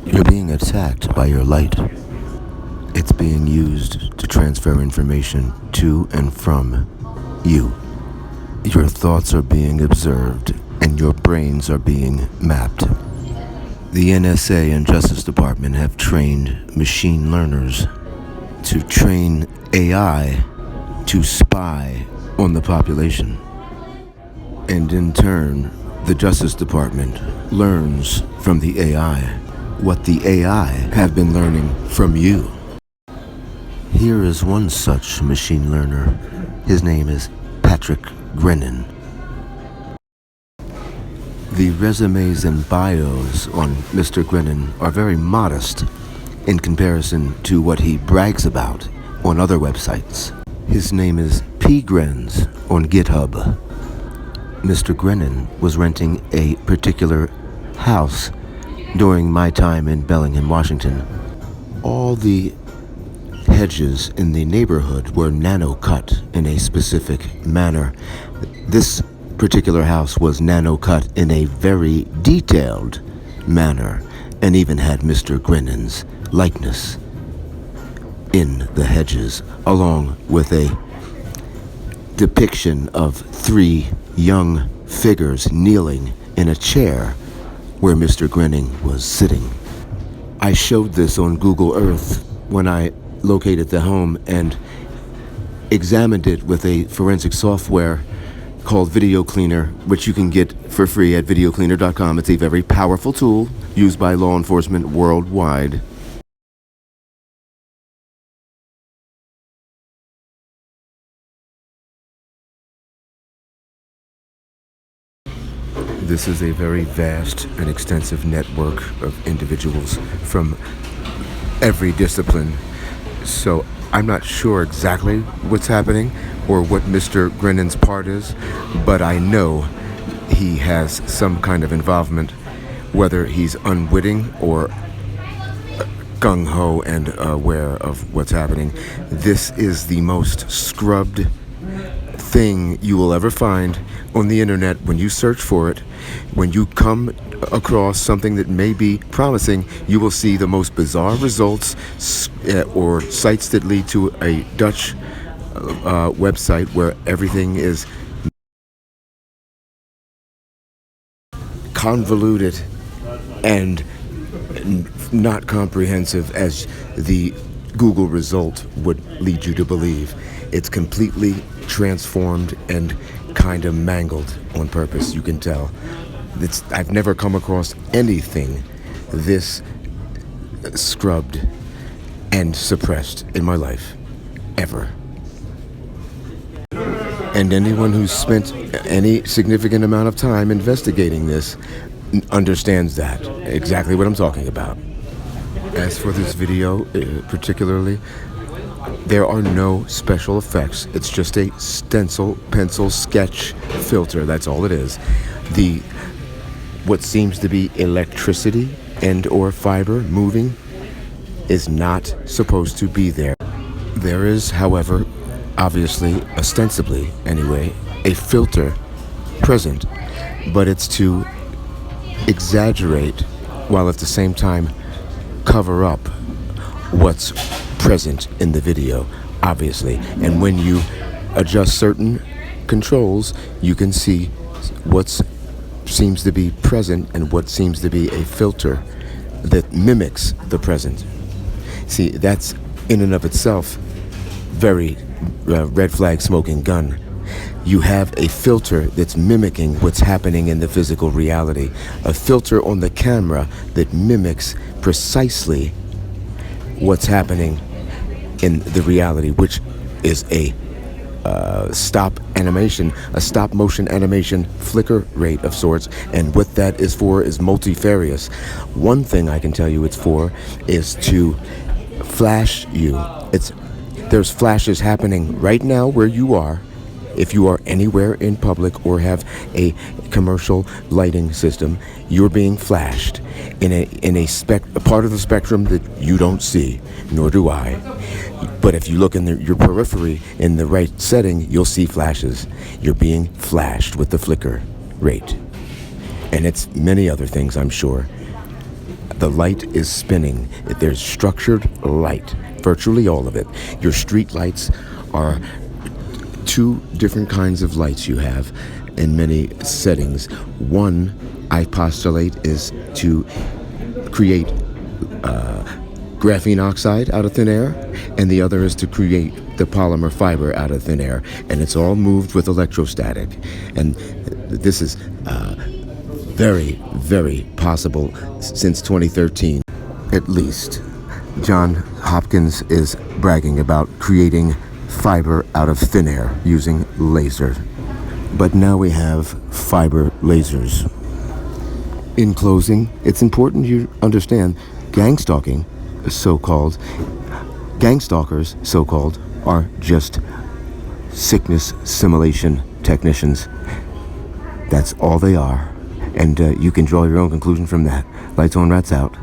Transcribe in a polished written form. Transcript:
You're being attacked by your light. It's being used to transfer information to and from you. Your thoughts are being observed and your brains are being mapped. The NSA and Justice Department have trained machine learners to train AI to spy on the population. And in turn, the Justice Department learns from the AI what the AI have been learning from you. Here is one such machine learner. His name is Patrick Grennan. The resumes and bios on Mr. Grennan are very modest in comparison to what he brags about on other websites. His name is pgrens on GitHub. Mr. Grennan was renting a particular house during my time in Bellingham, Washington. All the hedges in the neighborhood were nano-cut in a specific manner. This particular house was nano-cut in a very detailed manner and even had Mr. Grennan's likeness in the hedges, along with a depiction of 3 young figures kneeling in a chair where Mr. Grennan was sitting. I showed this on Google Earth when I located the home and examined it with a forensic software called Video Cleaner, which you can get for free at videocleaner.com. It's a very powerful tool used by law enforcement worldwide. This is a very vast and extensive network of individuals from every discipline. So I'm not sure exactly what's happening or what Mr. Grennan's part is, but I know he has some kind of involvement, whether he's unwitting or gung-ho and aware of what's happening. This is the most scrubbed thing you will ever find on the internet. When you search for it, when you come across something that may be promising, you will see the most bizarre results or sites that lead to a Dutch website where everything is convoluted and not comprehensive as the Google result would lead you to believe. It's completely transformed and kind of mangled on purpose, you can tell. I've never come across anything this scrubbed and suppressed in my life, ever. And anyone who's spent any significant amount of time investigating this understands that, exactly what I'm talking about. As for this video, particularly, there are no special effects. It's just a stencil, pencil, sketch filter. That's all it is. What seems to be electricity and or fiber moving is not supposed to be there. There is, however, obviously, ostensibly anyway, a filter present, but it's to exaggerate while at the same time cover up what's present in the video, obviously. And when you adjust certain controls, you can see what seems to be present and what seems to be a filter that mimics the present. See, that's in and of itself very red flag smoking gun. You have a filter that's mimicking what's happening in the physical reality, a filter on the camera that mimics precisely what's happening in the reality, which is a stop motion animation flicker rate of sorts. And what that is for is multifarious. One thing I can tell you it's for is to flash you. There's flashes happening right now where you are. If you are anywhere in public or have a commercial lighting system, you're being flashed in a part of the spectrum that you don't see, nor do I. But if you look in your periphery in the right setting, you'll see flashes. You're being flashed with the flicker rate. And it's many other things, I'm sure. The light is spinning. There's structured light, virtually all of it. Your street lights are two different kinds of lights you have in many settings. One, I postulate, is to create graphene oxide out of thin air, and the other is to create the polymer fiber out of thin air, and it's all moved with electrostatic. And this is very, very possible since 2013, at least. John Hopkins is bragging about creating fiber out of thin air using lasers. But now we have fiber lasers. In closing, it's important you understand gangstalkers, so-called, are just sickness simulation technicians. That's all they are. And you can draw your own conclusion from that. Lights on, rats out.